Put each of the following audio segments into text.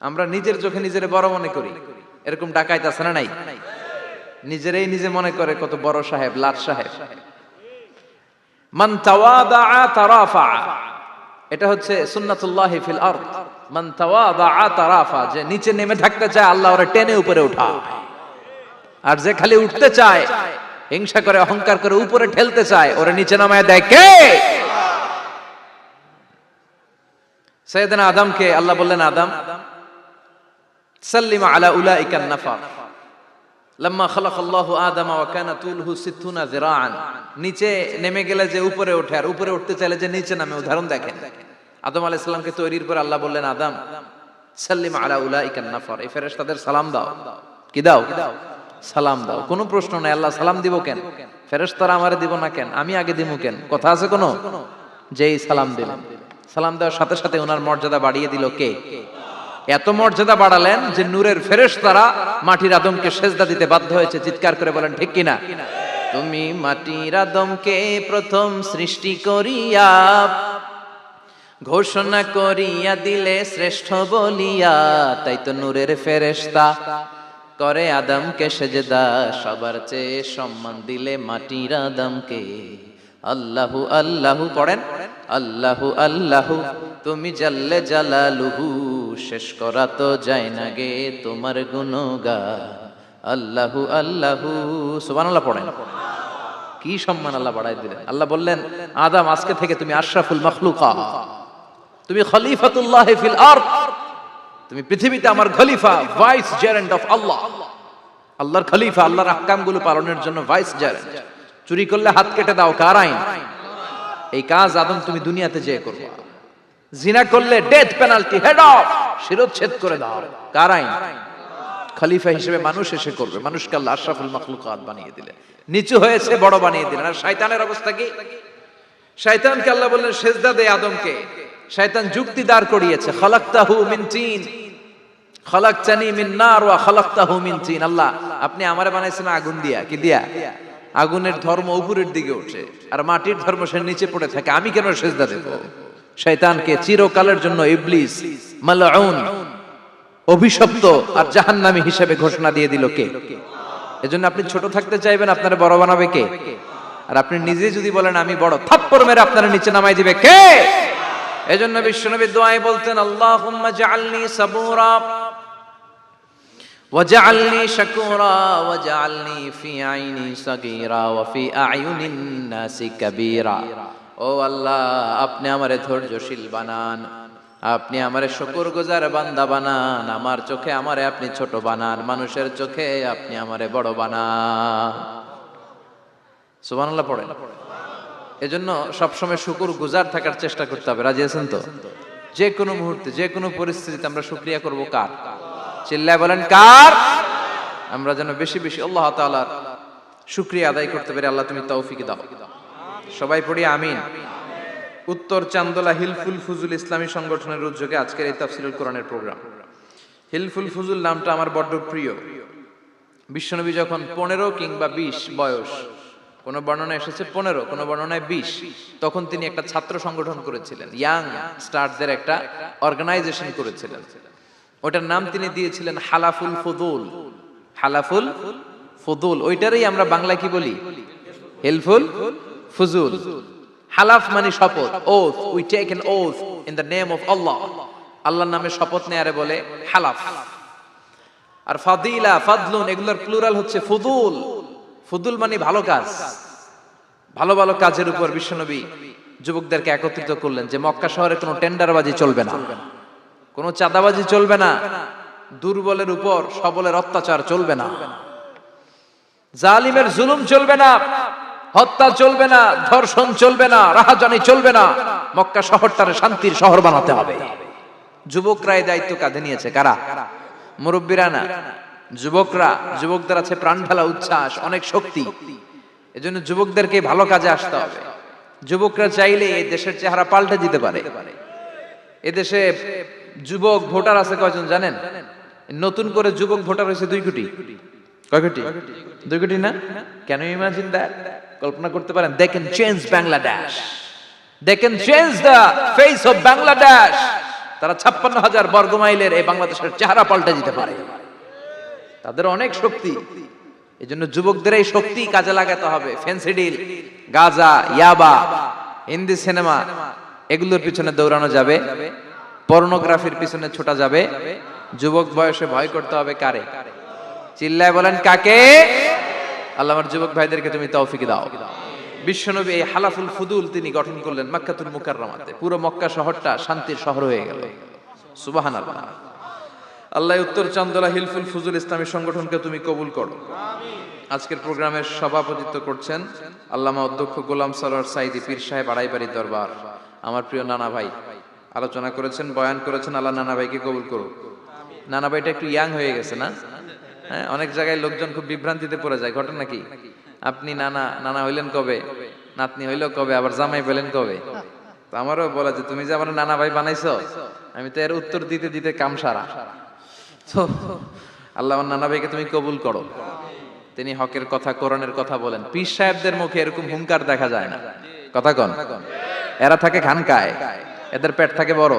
আমরা নিজের চোখে নিজের বড় মনে করি, এরকম ডাকাইত আছে না নাই? নিজেরাই নিজে মনে করে কত বড় সাহেব, লাট সাহেব। মান তাওয়াদা তারাফা, এটা হচ্ছে সুন্নাতুল্লাহি ফিল আরদ। মান তাওয়াদা তারাফা, যে নিচে নেমে থাকতে চায় আল্লাহ ওরে টেনে উপরে উঠায়, আর যে খালি উঠতে চায়, হিংসা করে অহংকার করে উপরে ঠেলতে চায়, ওরে নিচে নামায় দেয় কে? সাইয়েদনা আদমকে আল্লাহ বললেন, আদম সাল্লিমা আলা উলাইকান নাফার লাম্মা খালাকাল্লাহু আদামা ওয়া কানা তুলহু 60 যিরাআন। নিচে নেমে গেলে যে উপরে ওঠে, আর উপরে উঠতে চাইলে যে নিচে নামে, উদাহরণ দেখেন। আদম আলাইহিস সালামকে তৈরির পর আল্লাহ বললেন, আদম সাল্লিমা আলা উলাইকান নাফার, এই ফেরেশতাদের সালাম দাও। কি দাও? সালাম দাও। কোনো প্রশ্ন নাই, আল্লাহ সালাম দিব কেন? ফেরেশতারা আমারে দিব না কেন? আমি আগে দিব কেন? কথা আছে কোনো? যেই সালাম দিলেন, সালাম দেওয়ার সাথে সাথে ওনার মর্যাদা বাড়িয়ে দিল কে? এত মর্যাদা বাড়ালেন যে নূরের ফেরেশতারা মাটির আদমকে সেজদা দিতে বাধ্য হয়েছে। চিৎকার করে বলেন ঠিক কিনা? তুমি মাটির আদমকে প্রথম সৃষ্টি করিয়া ঘোষণা করিয়া দিলে শ্রেষ্ঠ বলিয়া, তাই তো নূরের ফেরেশতা করে আদমকে সেজদা। সবার চেয়ে সম্মান দিলে মাটির আদমকে। আল্লাহু আল্লাহু পড়েন, আল্লাহু আল্লাহু তুমি জাল্লে জালালুহু, শেষ করা তো যায় না গে তোমার গুণগান। আল্লাহু আল্লাহু, সুবহানাল্লাহ পড়েন। কি সম্মান আল্লাহ বাড়াই দিলেন। আল্লাহ বললেন, আদম আজকে থেকে তুমি আশরাফুল মাখলুকাত, তুমি খলিফাতুল্লাহ ফিল আরদ, তুমি পৃথিবীতে আমার খলিফা, ভাইস জেরেন্ট অফ আল্লাহ। আল্লাহর খলিফা, আল্লাহর আহকামগুলো পালনের জন্য ভাইস জেরেন্ট। চুরি করলে হাত কেটে দাও, কার আইন? এই কাজ আদম তুমি দুনিয়াতে যেয়ে করবা। জিনা করলে ডেথ পেনাল্টি, হেড অফ, শিরচ্ছেদ করে দাও, কার আইন? খলিফা হিসেবে মানুষ এসে করবে। মানুষকে আল্লাহ আশরাফুল মাখলুকাত বানিয়ে দিলেন, নিচু হয়েছে বড় বানিয়ে দিলেন। আর শয়তানের অবস্থা কি? শয়তানকে আল্লাহ বললেন সেজদা দে আদমকে। শয়তান যুক্তি দাঁড় করিয়েছে, খালাকতাহু মিন তিন খালাকতানি মিন নার ওয়া খালাকতাহু মিন তিন। আল্লাহ আপনি আমারে বানাইছেন আগুন দিয়া। কি দিয়া? আগুনের ধর্ম উপরের দিকে ওঠে, আর মাটির ধর্ম সে নিচে পড়ে থাকে, আমি কেন সেজদা দেব? শয়তানকে চিরকালের জন্য ইবলিস মালউন, অভিশপ্ত আর জাহান্নামী হিসেবে ঘোষণা দিয়ে দিল কে? এজন্য আপনি ছোট থাকতে চাইবেন, আপনারে বড় বানাবে কে? আর আপনি নিজে যদি বলেন আমি বড়, থাপ্পড় মেরে আপনারে নিচে নামাই দিবে কে? এজন্য বিশ্বনবী দোয়ায় বলতেন, আল্লাহুম্মা জাআলনি সাবুরা ওয়াজআলনি শাকুরা ওয়াজআলনি ফি আইনি সাগীরা ওয়া ফি আ'য়ুনিন নাসি কাবীরা। ও আল্লাহ, আপনি আমারে ধৈর্যশীল বানান, আপনি আমারে শুকরগুজার বান্দা বানান, আমার চোখে আমারে আপনি ছোট বানান, মানুষের চোখে আপনি আমারে বড় বানান। সুবহানাল্লাহ পড়েন। এজন্য সবসময় শুকরগুজার থাকার চেষ্টা করতে হবে। রাজি আছেন তো? যে কোনো মুহূর্তে, যে কোনো পরিস্থিতিতে আমরা শুকরিয়া করব কার? চিল্লায় বলেন কার? আমরা যেন বেশি বেশি আল্লাহ তাআলার শুকরিয়া আদায় করতে পারি। আল্লাহ তুমি তৌফিক দাও। সবাই পড়ি আমিন। উত্তর চান্দোলা হিলফুল ফুজুল ইসলামী সংগঠনের উদ্যোগে আজকের এই তাফসীরুল কোরআনের প্রোগ্রাম। হিলফুল ফুজুল নামটা আমার বড্ড প্রিয়। বিশ্বনবী যখন 15 কিংবা 20 বয়স, কোন বর্ণনায় এসেছে 15, কোন বর্ণনায় 20, তখন তিনি একটা ছাত্র সংগঠন করেছিলেন, ইয়াং স্টারদের একটা অর্গানাইজেশন করেছিলেন। ওটার নাম তিনি দিয়েছিলেন হালাফুল ফুদুল। হালাফুল ফুদুল, ওইটারই আমরা বাংলায় কি বলি? হিলফুল ফুজুল। হালাফ মানে শপথ, oath, we take an oath in the name of Allah. আল্লাহর নামে শপথ নেয়ারে বলে হালাফ। আর ফাদিলা, ফাদলুন, এগুলোর প্লুরাল হচ্ছে ফুদুল। ফুদুল মানে ভালো কাজ। ভালো ভালো কাজের উপর বিশ্বনবী যুবকদেরকে একত্রিত করলেন যে মক্কা শহরে কোনো টেন্ডারবাজি চলবে না, কোনো চাঁদাবাজি চলবে না, দুর্বলের উপর সবলের অত্যাচার চলবে না, জালিমের জুলুম চলবে না, হত্যা চলবে না, ধর্ষণ চলবে না, রাহাজানি চলবে না। মক্কা শহরটারে শান্তির শহর বানাতে হবে। যুবকরা এই দায়িত্ব কাঁধে নিয়েছে। কারা? মুরব্বীরা না, যুবকরা। যুবকদের আছে প্রাণ ঢালা উচ্ছ্বাস, অনেক শক্তি। এজন্য যুবকদেরকে ভালো কাজে আসতে হবে। যুবকরা চাইলে এই দেশের চেহারা পাল্টে দিতে পারে। এদেশে যুবক ভোটার আছে কয়জন জানেন? নতুন করে যুবক ভোটার হয়েছে 2 কোটি। কয় কোটি? 2 কোটি না? Can you imagine that? কল্পনা করতে পারেন? They can change Bangladesh, they can change the face of Bangladesh. তারা 56,000 বর্গ মাইলের এই বাংলাদেশের চেহারা পাল্টে দিতে পারে। তাদের অনেক শক্তি। এই জন্য যুবকদের এই শক্তি কাজে লাগাতে হবে। ফেন্সিডিল, গাঁজা, ইয়াবা, হিন্দি সিনেমা এগুলোর পিছনে দৌড়ানো যাবে, পর্নোগ্রাফির পিছনে ছোটা যাবে। যুবক বয়সে ভয় করতে হবে কারে? চিল্লায় বলেন কাকে? আল্লাহ আমার যুবক ভাইদেরকে তুমি তৌফিক দাও। বিশ্বনবী এই হালাফুল ফুদুল তিনি গঠন করলেন মক্কাতুল মুকাররমাতে। পুরো মক্কা শহরটা শান্তির শহর হয়ে গেল। সুবহানাল্লাহ। আল্লাহ উত্তর চান্দলা হিলফুল ফুজুল ইসলামী সংগঠনকে তুমি কবুল করো। আজকের প্রোগ্রামের সভাপতিত্ব করছেন আল্লামা অধ্যক্ষ গোলাম সরোয়ার সাইদি পীর সাহেব আড়াইবাড়ি দরবার। আমার প্রিয় নানা ভাই আলোচনা করেছেন, বয়ান করেছেন। আল্লাহ নানা ভাইকে কবুল করো। নানা ভাইটা একটু ইয়াং হয়ে গেছে না? হ্যাঁ, অনেক জায়গায় লোকজন খুব বিভ্রান্তিতে পড়ে যায়। ঘটনা কি? আপনি নানা হইলেন কবে, নাতনি হইল কবে, আবার জামাই পেলেন কবে? তো আমারও বলা যে তুমি যে আমার নানা ভাই বানাইছো, আমি তো এর উত্তর দিতে দিতে কাম সারা। তো আল্লাহ আমার নানা ভাইকে তুমি কবুল করো। তিনি হকের কথা, কোরআনের কথা বলেন। পীর সাহেবদের মুখে এরকম হুঙ্কার দেখা যায় না। কথা কন, এরা থাকে খানকায়, এদের পেট থাকে বড়।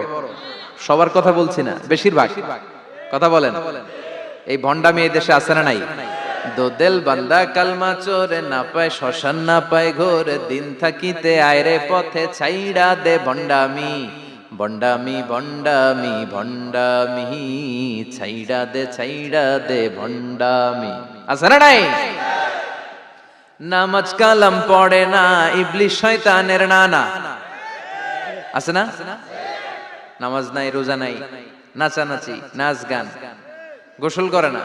সবার কথা বলছি না, বেশিরভাগ কথা বলেন। এই ভণ্ডামি এই দেশে আছে না নাই? দোদেল বান্দা কালমা চোরে না পায় শ্মশান না পায় ঘোরে, দিন থাকিতে আয়রে পথে ছাইড়া দে ভণ্ডামি, ভণ্ডামি ভণ্ডামি ভণ্ডামি, ছাইড়া দে ভণ্ডামি। আছে না নাই? নামাজ কালাম পড়ে না, ইবলিশ শয়তানের নানা। আছে না? নামাজ নাই, রোজা নাই, নাচানাচি, নাচ গান, গোসল করে না,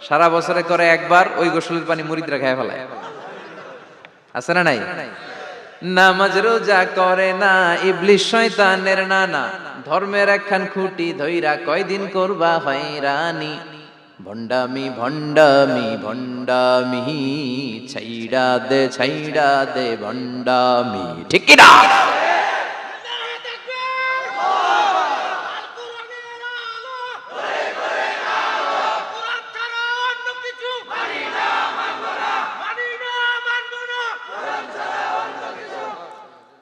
সারা বছরে করে একবার, ওই গোসলের পানি মুরিদরা খেয়ে ফেলায়। আছে না নাই? নামাজ রোজা করে না, ইবলিশ শয়তানের নানা, ধর্মের একখান খুঁটি ধইরা কয়দিন করবা হয়রানি, ভণ্ডামি ভণ্ডামি ভণ্ডামি, ছাইড়া দে ভণ্ডামি। ঠিক কি না?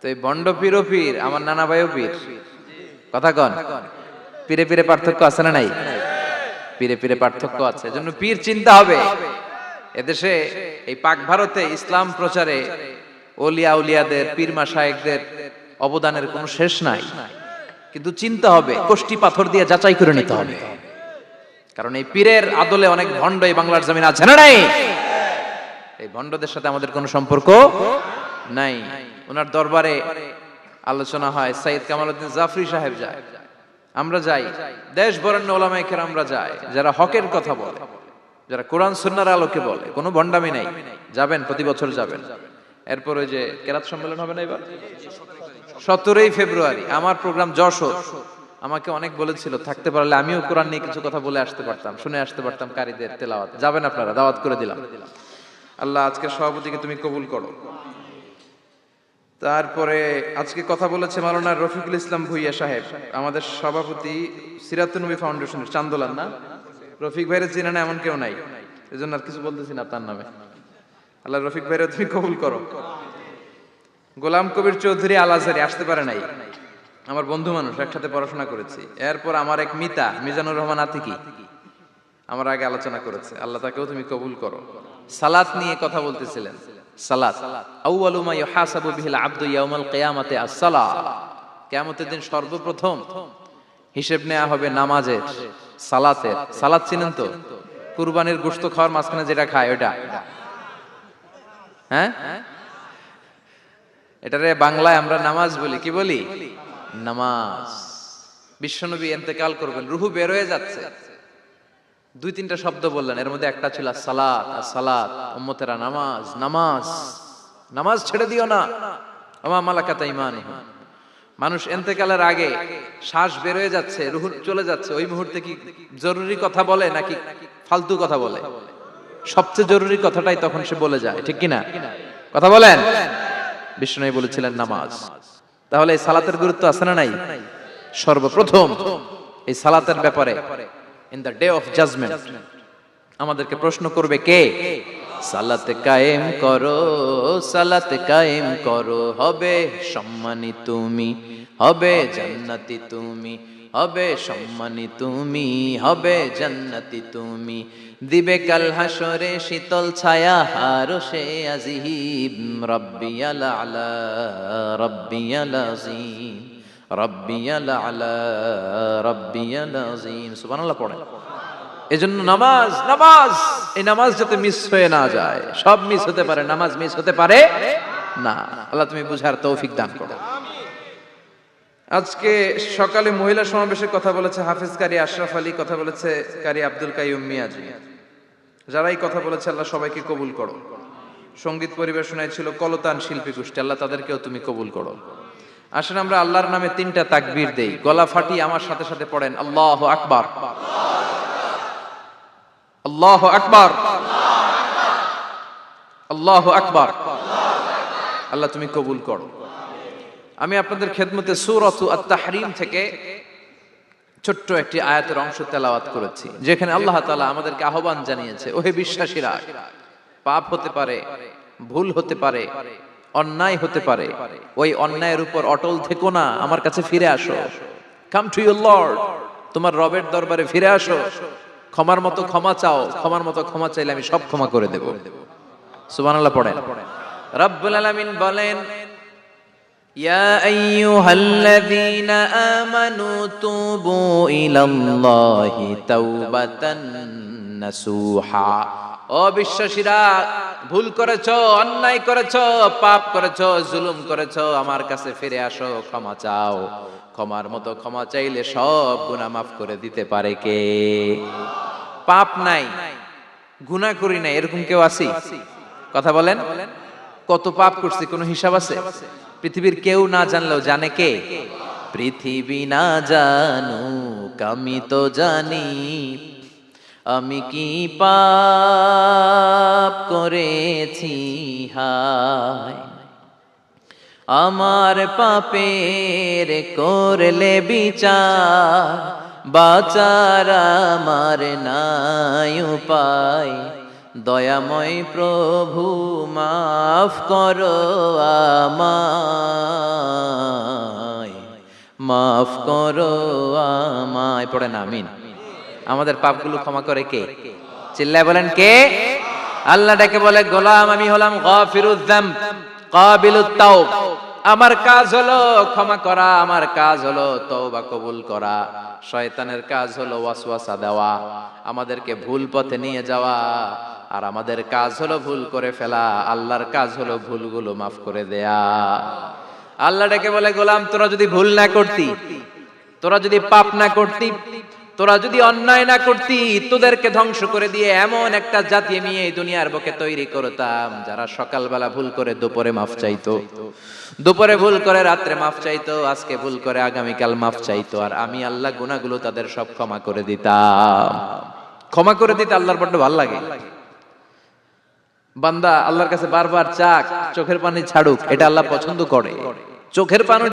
তো এই বন্ড পীরও পীর, আমার নানা ভাইও পীর। কথা কন, পীরে পীরে পার্থক্য আছে না নাই? পীরে পীরে পার্থক্য আছে। এজন্য পীর চিন্তা হবে। এদেশে এই পাক ভারতে ইসলাম প্রচারে ওলিয়া উলিয়াদের, পীর মাশায়েখদের অবদানের কোনো শেষ নাই। কিন্তু চিন্তা হবে, কষ্টি পাথর দিয়ে যাচাই করে নিতে হবে। কারণ এই পীরের আদলে অনেক ভণ্ড এই বাংলার জমিন আছে না নাই? এই ভণ্ডদের সাথে আমাদের কোনো সম্পর্ক নাই। ওনার দরবারে আলোচনা হয়, সাইয়্যিদ কামালউদ্দিন জাফরি সাহেব যায়, আমরা যাই, দেশ বরেণ্য ওলামায়ে কেরামরা যায়, যারা হকের কথা বলে, যারা কোরআন সুন্নাহর আলোকে বলে, কোনো ভণ্ডামি নাই। যাবেন, প্রতি বছর যাবেন। এরপর ওই যে কেরাত সম্মেলন হবে না এবার 17 ফেব্রুয়ারি, আমার প্রোগ্রাম যশোর। আমাকে অনেক বলেছিল থাকতে পারলে আমিও কোরআন নিয়ে কিছু কথা বলে আসতে পারতাম, শুনে আসতে পারতাম কারীদের তেলাওয়াত। যাবেন আপনারা, দাওয়াত করে দিলাম। আল্লাহ আজকের সভাপতিকে তুমি কবুল করো। তারপরে আজকে কথা বলেছে মাওলানা রফিকুল ইসলাম ভুইয়া সাহেব, আমাদের সভাপতি সিরাতুন নবী ফাউন্ডেশনের চান্দোলার। না, রফিক ভাইয়ের চিনে না এমন কেউ নাই, এজন্য আর কিছু বলতেছি না তার নামে। আল্লাহ রফিক ভাইয়ের তুমি কবুল করো। গোলাম কবির চৌধুরী আল আজহারি আসতে পারে নাই, আমার বন্ধু মানুষ, একসাথে পড়াশোনা করেছি। এরপর আমার এক মিতা মিজানুর রহমান আতিকি আমার আগে আলোচনা করেছে, আল্লাহ তাকেও তুমি কবুল করো। সালাত নিয়ে কথা বলতেছিলেন। সালাত আউয়ালু মা ইউহাসাবু বিহিল আবদু ইয়াউমাল কিয়ামাতি আস-সালাহ। কিয়ামতের দিন সর্বপ্রথম হিসাব নেওয়া হবে নামাজের, সালাতের। সালাত চিনেন তো? কুরবানির গোশত খাওয়ার মাঝখানে যেটা খায় ওটা, হ্যাঁ, এটারে বাংলায় আমরা নামাজ বলি। কি বলি? নামাজ। বিশ্বনবী ইন্তেকাল করবেন, রূহু বের হয়ে যাচ্ছে, 2-3টা শব্দ বললেন, এর মধ্যে একটা ছিল সালাত। সালাত, উম্মতেরা নামাজ, নামাজ, নামাজ ছেড়ে দিও না। ওমা মালাকাত আইমানুহুম। মানুষ ইন্তেকালের আগে শ্বাস বের হয়ে যাচ্ছে, রূহ চলে যাচ্ছে, ওই মুহূর্তে কি জরুরি কথা বলে নাকি ফালতু কথা বলে? সবচেয়ে জরুরি কথাটাই তখন সে বলে যায়, ঠিক কি না? কথা বলেন। বিষ্ণু বলেছিলেন নামাজ। তাহলে এই সালাতের গুরুত্ব আছে না নাই? সর্বপ্রথম এই সালাতের ব্যাপারে in the day of judgment আমাদেরকে প্রশ্ন করবে কে? সালাত কায়েম করো, সালাত কায়েম করো, হবে সম্মানী তুমি, হবে জান্নাতি তুমি, হবে সম্মানী তুমি, হবে জান্নাতি তুমি, দিবে কাল হাসরে শীতল ছায়া আরশে আজিম। রব্বিয়াল আলা রব্বিয়াল আযীম রব্বিয়াল আলা রব্বিয়াল আযীম। সুবহানাল্লাহ পড়েন। এজন্য নামাজ, নামাজ, এই নামাজ যাতে মিস হয়ে না যায়। সব মিস হতে পারে, নামাজ মিস হতে পারে না। আল্লাহ তুমি বুঝার তৌফিক দান করো। আজকে সকালে মহিলা সমাবেশের কথা বলেছে হাফেজ কারি আশরাফ আলী, কথা বলেছে কারি আব্দুল কাইয়ুম মিয়াজি। যারা এই কথা বলেছে আল্লাহ সবাইকে কবুল করো। সঙ্গীত পরিবেশনায় ছিল কলতান শিল্পী গোষ্ঠী, আল্লাহ তাদেরকেও তুমি কবুল করো। আসেন আমরা আল্লাহর নামে 3টা তাকবীর দেই, গলা ফাটিয়ে আমার সাথে সাথে পড়েন আল্লাহু আকবার, আল্লাহু আকবার, আল্লাহু আকবার। আল্লাহ তুমি কবুল করো। আমি আপনাদের খেদমতে সূরাতু আত-তাহরীম থেকে ছোট্ট একটি আয়াতের অংশ তেলাওয়াত করেছি, যেখানে আল্লাহ তাআলা আমাদেরকে আহ্বান জানিয়েছে, ওহে বিশ্বাসীরা, পাপ হতে পারে, ভুল হতে পারে, অন্যায় হতে পারে, ওই অন্যায়ের উপর অটল থেকো না, আমার কাছে ফিরে আসো। কাম টু ইউর লর্ড, তোমার রবের দরবারে ফিরে আসো, ক্ষমার মতো ক্ষমা চাও, ক্ষমার মতো ক্ষমা চাইলে আমি সব ক্ষমা করে দেব। সুবহানাল্লাহ পড়েন। রব্বুল আলামিন বলেন, ইয়া আইয়ুহাল্লাযীনা আমানু তুবু ইলাল্লাহি তাওবাতান নাসুহা। ও বিশ্বাসীরা, ভুল করেছো, অন্যায় করেছো, পাপ করেছো, জুলুম করেছো, আমার কাছে ফিরে আসো, ক্ষমা চাও। ক্ষমার মতো ক্ষমা চাইলে সব গুনাহ মাফ করে দিতে পারে কে? পাপ নাই, গুনাহ করি নাই, এরকম কেউ আছি? কথা বলেন। কত পাপ করছি কোনো হিসাব আছে? পৃথিবীর কেউ না জানলেও জানে কে? পৃথিবী না জানুক আমি তো জানি, আমি কি পাপ করেছি হায়। আমার পাপের করলে বিচার, বাঁচার আমার নাই উপায়। দয়াময় প্রভু মাফ করো আমায়, মাফ করো আমায়। পড়েন আমিন। আমাদের পাপগুলো ক্ষমা করে কে? চিল্লায় বলেন কে? আল্লাহ ডেকে বলে, গোলাম আমি হলাম গাফিরুয যামব কাবিলুত তাওব। আমার কাজ হলো ক্ষমা করা, আমার কাজ হলো তওবা কবুল করা। শয়তানের কাজ হলো ওয়াসওয়াসা দেওয়া, আমাদেরকে ভুল পথে নিয়ে যাওয়া। আর আমাদের কাজ হলো ভুল করে ফেলা, আল্লাহর কাজ হলো ভুলগুলো মাফ করে দেয়া। আল্লাহ ডেকে বলে, গোলাম তোরা যদি ভুল না করতি, তোরা যদি পাপ না করতি, তোরা যদি অন্যায় না করতি, তোদেরকে ধ্বংস করে দিয়ে এমন একটা জাতি আমি এই দুনিয়ার বুকে তৈরি করতাম, যারা সকালবেলা ভুল করে দুপুরে মাফ চাইতো, দুপুরে ভুল করে রাত্রে মাফ চাইতো, আজকে ভুল করে আগামীকাল মাফ চাইতো। আর আমি আল্লাহ গুনাহগুলো তাদের সব ক্ষমা করে দিতাম। ক্ষমা করে দিতে আল্লাহর বড্ড ভালো লাগে। বান্দা আল্লাহর কাছে বারবার চাক, চোখের পানি ছাড়ুক, এটা আল্লাহ পছন্দ করে। চোখের পানি